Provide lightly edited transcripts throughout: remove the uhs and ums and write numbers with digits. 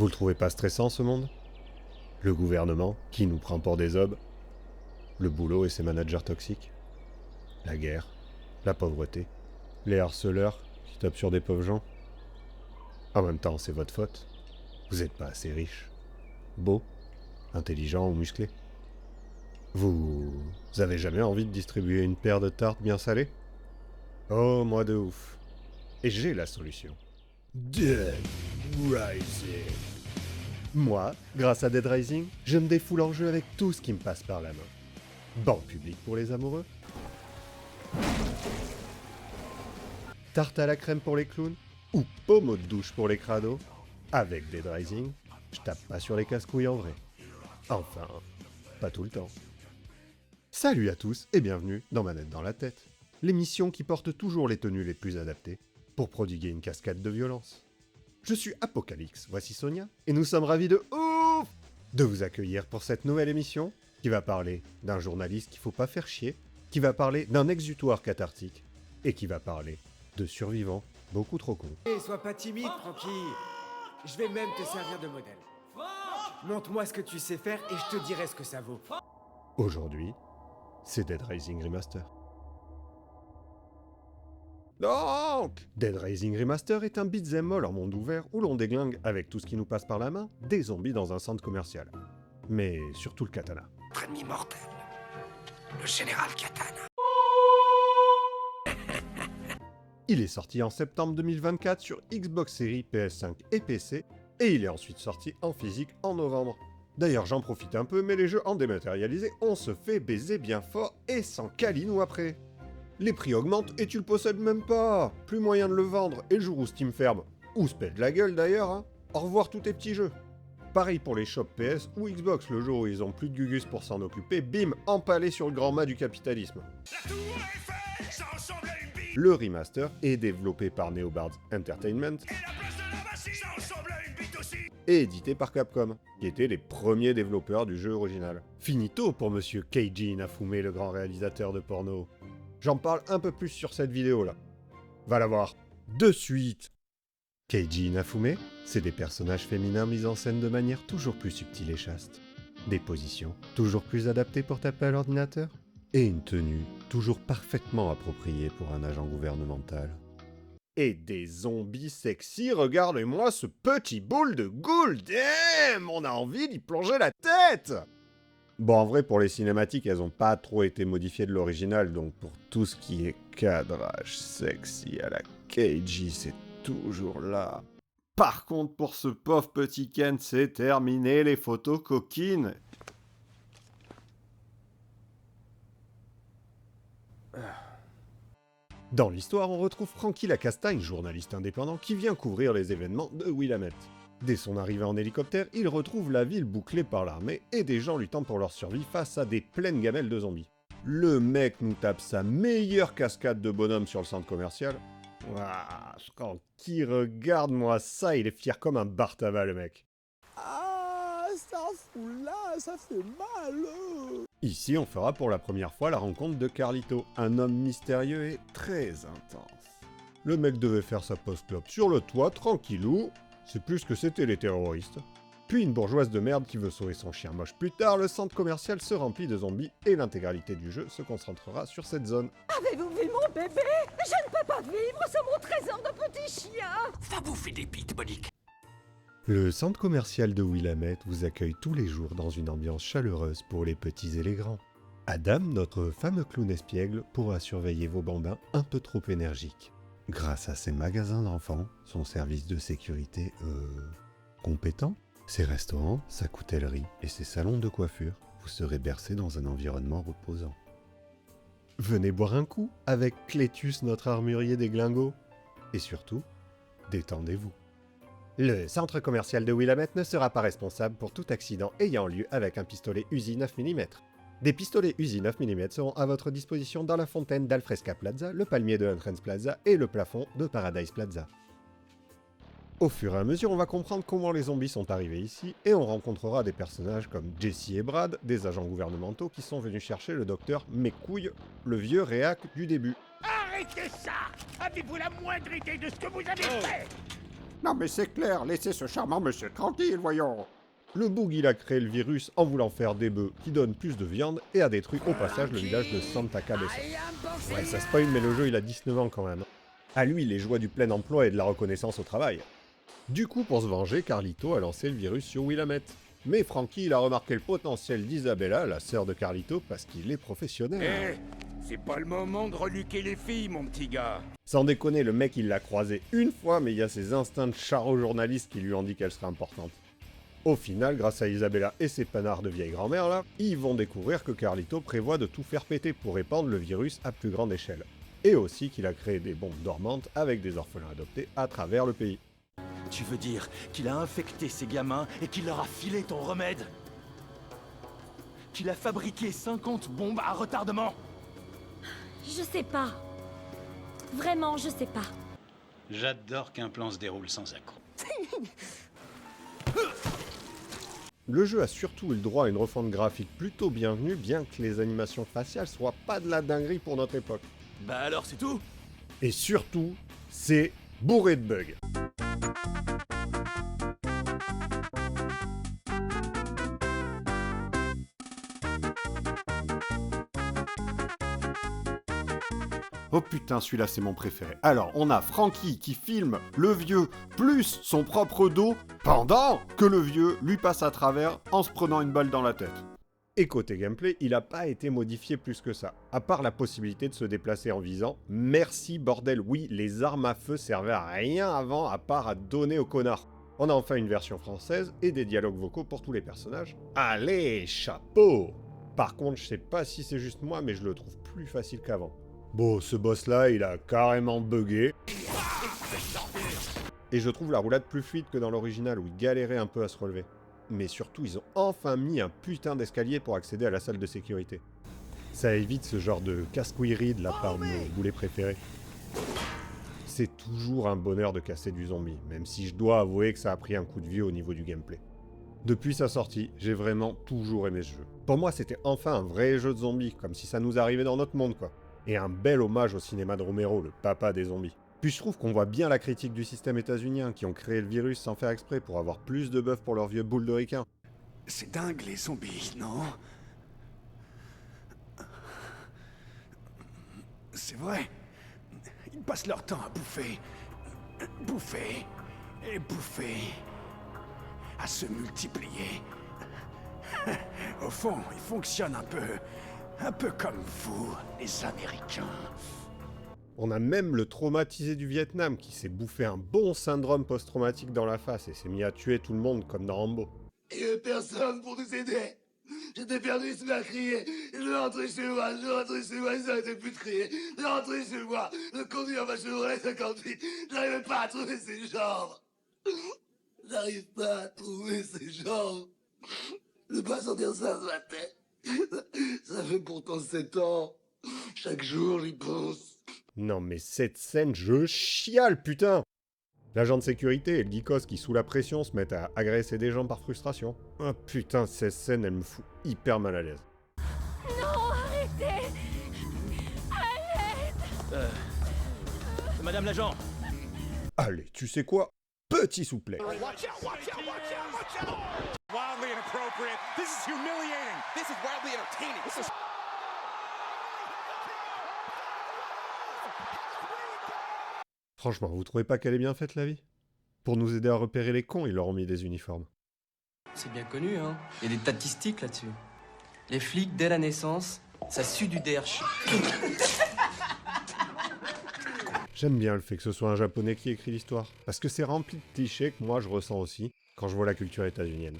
Vous le trouvez pas stressant ce monde? Le gouvernement qui nous prend pour des obes? Le boulot et ses managers toxiques? La guerre? La pauvreté? Les harceleurs qui tapent sur des pauvres gens? En même temps, c'est votre faute. Vous êtes pas assez riche, beau, intelligent ou musclé. Vous avez jamais envie de distribuer une paire de tartes bien salées? Oh, moi de ouf. Et j'ai la solution. Dead Rising. Moi, grâce à Dead Rising, je me défoule en jeu avec tout ce qui me passe par la main. Banc public pour les amoureux. Tarte à la crème pour les clowns. Ou pommeau de douche pour les crados. Avec Dead Rising, je tape pas sur les casse-couilles en vrai. Enfin, pas tout le temps. Salut à tous et bienvenue dans Manette dans la tête, l'émission qui porte toujours les tenues les plus adaptées pour prodiguer une cascade de violence. Je suis Apocalypse, voici Sonia, et nous sommes ravis de ouf de vous accueillir pour cette nouvelle émission qui va parler d'un journaliste qu'il faut pas faire chier, qui va parler d'un exutoire cathartique, et qui va parler de survivants beaucoup trop cons. Sois pas timide, Francky. Je vais même te servir de modèle. Montre-moi ce que tu sais faire et je te dirai ce que ça vaut. Aujourd'hui, c'est Dead Rising Remaster. Donc, Dead Rising Remaster est un beat'em all en monde ouvert où l'on déglingue, avec tout ce qui nous passe par la main, des zombies dans un centre commercial. Mais surtout le katana. Notre ennemi mortel, le général Katana. Il est sorti en septembre 2024 sur Xbox Series, PS5 et PC, et il est ensuite sorti en physique en novembre. D'ailleurs, j'en profite un peu, mais les jeux en dématérialisé, on se fait baiser bien fort et sans câlinou après. Les prix augmentent et tu le possèdes même pas. Plus moyen de le vendre, et le jour où Steam ferme, ou se pète la gueule d'ailleurs, hein, au revoir tous tes petits jeux. Pareil pour les shops PS ou Xbox, le jour où ils ont plus de gugus pour s'en occuper, bim, empalé sur le grand mât du capitalisme. Le remaster est développé par Neobards Entertainment et édité par Capcom, qui étaient les premiers développeurs du jeu original. Finito pour monsieur Keiji Inafune, le grand réalisateur de porno. J'en parle un peu plus sur cette vidéo là. Va la voir de suite. Keiji Inafune, c'est des personnages féminins mis en scène de manière toujours plus subtile et chaste. Des positions toujours plus adaptées pour taper à l'ordinateur. Et une tenue toujours parfaitement appropriée pour un agent gouvernemental. Et des zombies sexy, regardez-moi ce petit boule de goule, damn, on a envie d'y plonger la tête. Bon, en vrai, pour les cinématiques, elles ont pas trop été modifiées de l'original, donc pour tout ce qui est cadrage sexy à la Keiji, c'est toujours là. Par contre, pour ce pauvre petit Ken, c'est terminé les photos coquines. Dans l'histoire, on retrouve Francky Lacastagne, journaliste indépendant, qui vient couvrir les événements de Willamette. Dès son arrivée en hélicoptère, il retrouve la ville bouclée par l'armée et des gens luttant pour leur survie face à des pleines gamelles de zombies. Le mec nous tape sa meilleure cascade de bonhomme sur le centre commercial. Ouah, quand qui regarde-moi ça, il est fier comme un Bartava le mec. Ah, ça fout là, ça fait mal. Ici, on fera pour la première fois la rencontre de Carlito, un homme mystérieux et très intense. Le mec devait faire sa post-clope sur le toit, tranquillou, c'est plus que c'était les terroristes. Puis une bourgeoise de merde qui veut sauver son chien moche. Plus tard, le centre commercial se remplit de zombies et l'intégralité du jeu se concentrera sur cette zone. Avez-vous vu mon bébé? Je ne peux pas vivre sans mon trésor de petit chien! Va bouffer des bites, Monique. Le centre commercial de Willamette vous accueille tous les jours dans une ambiance chaleureuse pour les petits et les grands. Adam, notre fameux clown espiègle, pourra surveiller vos bambins un peu trop énergiques. Grâce à ses magasins d'enfants, son service de sécurité, compétent, ses restaurants, sa coutellerie et ses salons de coiffure, vous serez bercé dans un environnement reposant. Venez boire un coup avec Clétus, notre armurier des glingos. Et surtout, détendez-vous. Le centre commercial de Willamette ne sera pas responsable pour tout accident ayant lieu avec un pistolet Uzi 9 mm. Des pistolets Uzi 9 mm seront à votre disposition dans la fontaine d'Alfresca Plaza, le palmier de Entrance Plaza et le plafond de Paradise Plaza. Au fur et à mesure, on va comprendre comment les zombies sont arrivés ici, et on rencontrera des personnages comme Jesse et Brad, des agents gouvernementaux qui sont venus chercher le docteur Mécouille, le vieux réac du début. Arrêtez ça! Avez-vous la moindre idée de ce que vous avez fait? Non mais c'est clair, laissez ce charmant monsieur tranquille, voyons. Le Boog il a créé le virus en voulant faire des bœufs qui donnent plus de viande et a détruit au passage le village de Santa Cabeza. Ouais, ça spoil, mais le jeu il a 19 ans quand même. À lui les joies du plein emploi et de la reconnaissance au travail. Du coup, pour se venger, Carlito a lancé le virus sur Willamette. Mais Frankie il a remarqué le potentiel d'Isabella, la sœur de Carlito, parce qu'il est professionnel. C'est pas le moment de reluquer les filles, mon petit gars. Sans déconner, le mec il l'a croisé une fois, mais il y a ses instincts de charreau journaliste qui lui ont dit qu'elle serait importante. Au final, grâce à Isabella et ses panards de vieille grand-mère là, ils vont découvrir que Carlito prévoit de tout faire péter pour répandre le virus à plus grande échelle. Et aussi qu'il a créé des bombes dormantes avec des orphelins adoptés à travers le pays. Tu veux dire qu'il a infecté ces gamins et qu'il leur a filé ton remède? Qu'il a fabriqué 50 bombes à retardement? Je sais pas. Vraiment, je sais pas. J'adore qu'un plan se déroule sans accroc. Le jeu a surtout eu le droit à une refonte graphique plutôt bienvenue, bien que les animations faciales soient pas de la dinguerie pour notre époque. Bah alors c'est tout? Et surtout, c'est bourré de bugs. Oh putain, celui-là c'est mon préféré. Alors, on a Frankie qui filme le vieux plus son propre dos pendant que le vieux lui passe à travers en se prenant une balle dans la tête. Et côté gameplay, il n'a pas été modifié plus que ça, à part la possibilité de se déplacer en visant. Merci bordel, oui, les armes à feu servaient à rien avant à part à donner aux connards. On a enfin une version française et des dialogues vocaux pour tous les personnages. Allez, chapeau! Par contre, je sais pas si c'est juste moi, mais je le trouve plus facile qu'avant. Bon, ce boss-là, il a carrément bugué. Et je trouve la roulade plus fluide que dans l'original, où il galérait un peu à se relever. Mais surtout, ils ont enfin mis un putain d'escalier pour accéder à la salle de sécurité. Ça évite ce genre de casse-couillerie de la part de nos boulets préférés. C'est toujours un bonheur de casser du zombie, même si je dois avouer que ça a pris un coup de vieux au niveau du gameplay. Depuis sa sortie, j'ai vraiment toujours aimé ce jeu. Pour moi, c'était enfin un vrai jeu de zombies, comme si ça nous arrivait dans notre monde, quoi. Et un bel hommage au cinéma de Romero, le papa des zombies. Puis je trouve qu'on voit bien la critique du système états-unien, qui ont créé le virus sans faire exprès pour avoir plus de bœufs pour leurs vieux boules de ricain. C'est dingue les zombies, non? C'est vrai. Ils passent leur temps à bouffer. Bouffer. Et bouffer. À se multiplier. Au fond, ils fonctionnent un peu comme vous, les Américains. On a même le traumatisé du Vietnam qui s'est bouffé un bon syndrome post-traumatique dans la face et s'est mis à tuer tout le monde comme dans Rambo. Il n'y avait personne pour nous aider. J'étais perdu, il se met à crier. Je rentrais chez moi, ils arrêtaient plus de crier. Je rentrais chez moi, je conduis en ma Chevrolet 58. J'arrivais pas à trouver ses jambes. J'arrive pas à trouver ses jambes. Ne pas sentir ça dans ma tête. Ça fait pourtant 7 ans. Chaque jour, j'y pense. Non mais cette scène, je chiale, putain! L'agent de sécurité et le geekos qui, sous la pression, se mettent à agresser des gens par frustration. Ah putain, cette scène, elle me fout hyper mal à l'aise. Non, arrêtez! Madame l'agent! Allez, tu sais quoi? Petit souplet. Wildly inappropriate. This is humiliating. This is wildly entertaining. This is... Franchement, vous trouvez pas qu'elle est bien faite la vie? Pour nous aider à repérer les cons, ils leur ont mis des uniformes. C'est bien connu, hein. Il y a des statistiques là-dessus. Les flics, dès la naissance, ça sue du derche. J'aime bien le fait que ce soit un japonais qui écrit l'histoire, parce que c'est rempli de clichés que moi je ressens aussi quand je vois la culture états-unienne.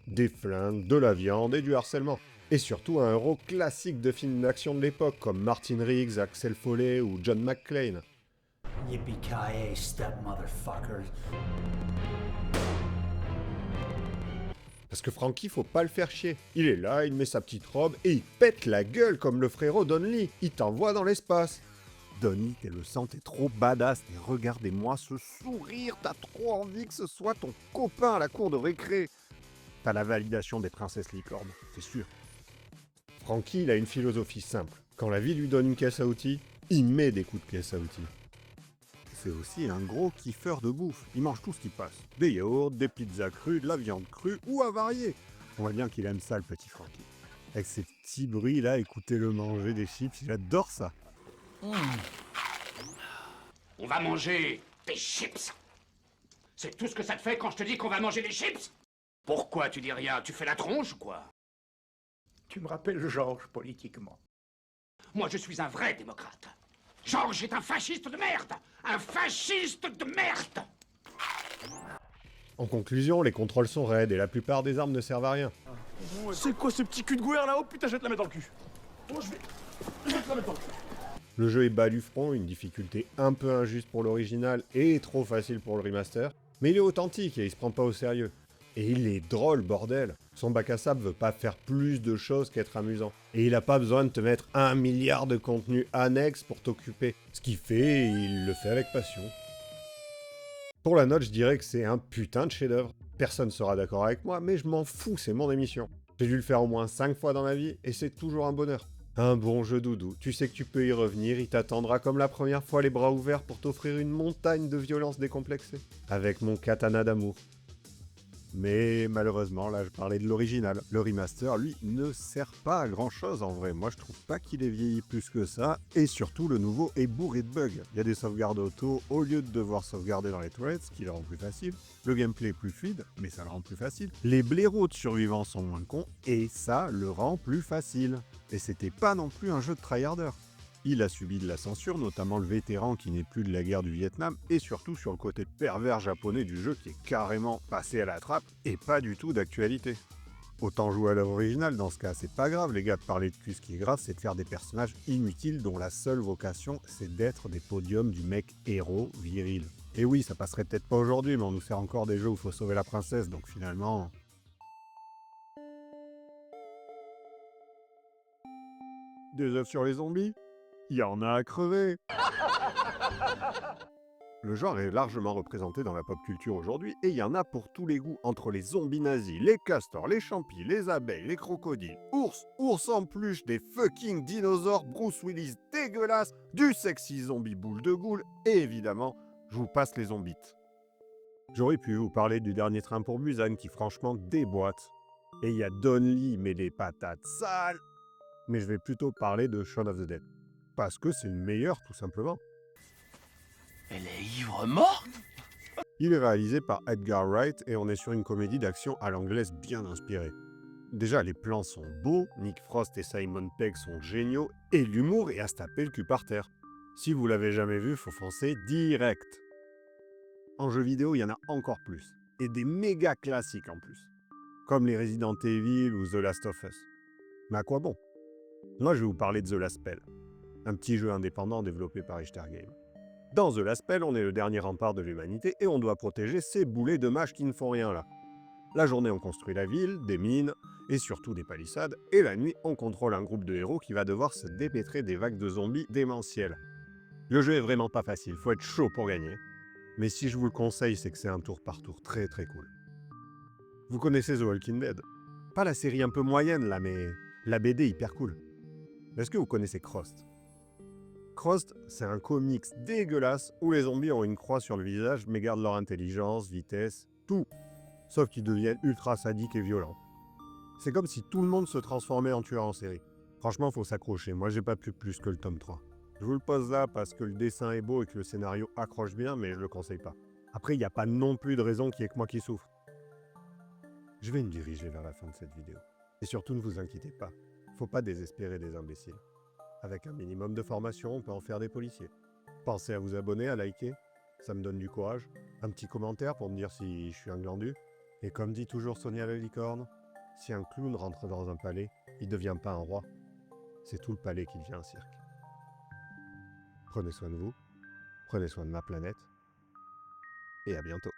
Des flingues, de la viande et du harcèlement. Et surtout un héros classique de films d'action de l'époque, comme Martin Riggs, Axel Foley ou John McClane. Yippee-ki-yay, step motherfuckers. Parce que Frankie, faut pas le faire chier. Il est là, il met sa petite robe et il pète la gueule comme le frérot Donnelly. Il t'envoie dans l'espace. Donnie, t'es le sang, t'es trop badass. Et regardez-moi ce sourire, t'as trop envie que ce soit ton copain à la cour de récré. T'as la validation des princesses licornes, c'est sûr. Frankie, il a une philosophie simple. Quand la vie lui donne une caisse à outils, il met des coups de caisse à outils. c'est aussi un gros kiffeur de bouffe. Il mange tout ce qui passe. Des yaourts, des pizzas crues, de la viande crue ou avariée. On voit bien qu'il aime ça, le petit Frankie. Avec ces petits bruits là, écoutez-le manger des chips, il adore ça. On va manger des chips. C'est tout ce que ça te fait quand je te dis qu'on va manger des chips? Pourquoi tu dis rien? Tu fais la tronche ou quoi? Tu me rappelles Georges politiquement. Moi, je suis un vrai démocrate. Georges est un fasciste de merde. Un fasciste de merde. En conclusion, les contrôles sont raides et la plupart des armes ne servent à rien. C'est quoi ce petit cul de gouer là-haut? Putain, je vais te la mettre dans le cul. Oh, je vais te la mettre dans le cul. Le jeu est bas du front, une difficulté un peu injuste pour l'original et trop facile pour le remaster, mais il est authentique et il se prend pas au sérieux. Et il est drôle, bordel. Son bac à sable veut pas faire plus de choses qu'être amusant. Et il a pas besoin de te mettre 1 milliard de contenus annexes pour t'occuper. Ce qu'il fait, il le fait avec passion. Pour la note, je dirais que c'est un putain de chef-d'œuvre. Personne sera d'accord avec moi, mais je m'en fous, c'est mon émission. J'ai dû le faire au moins 5 fois dans ma vie, et c'est toujours un bonheur. Un bon jeu doudou, tu sais que tu peux y revenir, il t'attendra comme la première fois les bras ouverts pour t'offrir une montagne de violence décomplexée. Avec mon katana d'amour. Mais malheureusement, là je parlais de l'original. Le remaster, lui, ne sert pas à grand chose en vrai. Moi je trouve pas qu'il ait vieilli plus que ça. Et surtout, le nouveau est bourré de bugs. Il y a des sauvegardes auto au lieu de devoir sauvegarder dans les threads, ce qui le rend plus facile. Le gameplay est plus fluide, mais ça le rend plus facile. Les blaireaux de survivants sont moins cons, et ça le rend plus facile. Et c'était pas non plus un jeu de tryharder. Il a subi de la censure, notamment le vétéran qui n'est plus de la guerre du Vietnam, et surtout sur le côté pervers japonais du jeu qui est carrément passé à la trappe et pas du tout d'actualité. Autant jouer à l'œuvre originale dans ce cas, c'est pas grave les gars de parler de cul, ce qui est grave c'est de faire des personnages inutiles dont la seule vocation c'est d'être des podiums du mec héros viril. Et oui, ça passerait peut-être pas aujourd'hui, mais on nous sert encore des jeux où il faut sauver la princesse, donc finalement... Des œufs sur les zombies? Il y en a à crever. Le genre est largement représenté dans la pop culture aujourd'hui et il y en a pour tous les goûts, entre les zombies nazis, les castors, les champis, les abeilles, les crocodiles, ours en peluche, des fucking dinosaures, Bruce Willis dégueulasse, du sexy zombie boule de goule et évidemment, je vous passe les zombies. J'aurais pu vous parler du dernier train pour Busan qui franchement déboîte. Et il y a Don Lee mais les patates sales. Mais je vais plutôt parler de Shaun of the Dead. Parce que c'est le meilleur, tout simplement. Elle est ivre morte? Il est réalisé par Edgar Wright et on est sur une comédie d'action à l'anglaise bien inspirée. Déjà, les plans sont beaux, Nick Frost et Simon Pegg sont géniaux, et l'humour est à se taper le cul par terre. Si vous l'avez jamais vu, faut foncer direct. En jeu vidéo, il y en a encore plus, et des méga classiques en plus. Comme les Resident Evil ou The Last of Us. Mais à quoi bon? Moi, je vais vous parler de The Last Spell. Un petit jeu indépendant développé par Richter Games. Dans The Last Spell, on est le dernier rempart de l'humanité et on doit protéger ces boulets de mages qui ne font rien là. La journée, on construit la ville, des mines et surtout des palissades, et la nuit, on contrôle un groupe de héros qui va devoir se dépêtrer des vagues de zombies démentielles. Le jeu est vraiment pas facile, faut être chaud pour gagner. Mais si je vous le conseille, c'est que c'est un tour par tour très très cool. Vous connaissez The Walking Dead? Pas la série un peu moyenne là, mais la BD hyper cool. Est-ce que vous connaissez Crost? Crost, c'est un comics dégueulasse où les zombies ont une croix sur le visage mais gardent leur intelligence, vitesse, tout. Sauf qu'ils deviennent ultra sadiques et violents. C'est comme si tout le monde se transformait en tueur en série. Franchement, faut s'accrocher. Moi, j'ai pas pu plus que le tome 3. Je vous le pose là parce que le dessin est beau et que le scénario accroche bien, mais je le conseille pas. Après, il n'y a pas non plus de raison qu'il y ait que moi qui souffre. Je vais me diriger vers la fin de cette vidéo. Et surtout, ne vous inquiétez pas. Faut pas désespérer des imbéciles. Avec un minimum de formation, on peut en faire des policiers. Pensez à vous abonner, à liker, ça me donne du courage. Un petit commentaire pour me dire si je suis un glandu. Et comme dit toujours Sonia la licorne, si un clown rentre dans un palais, il ne devient pas un roi. C'est tout le palais qui devient un cirque. Prenez soin de vous, prenez soin de ma planète, et à bientôt.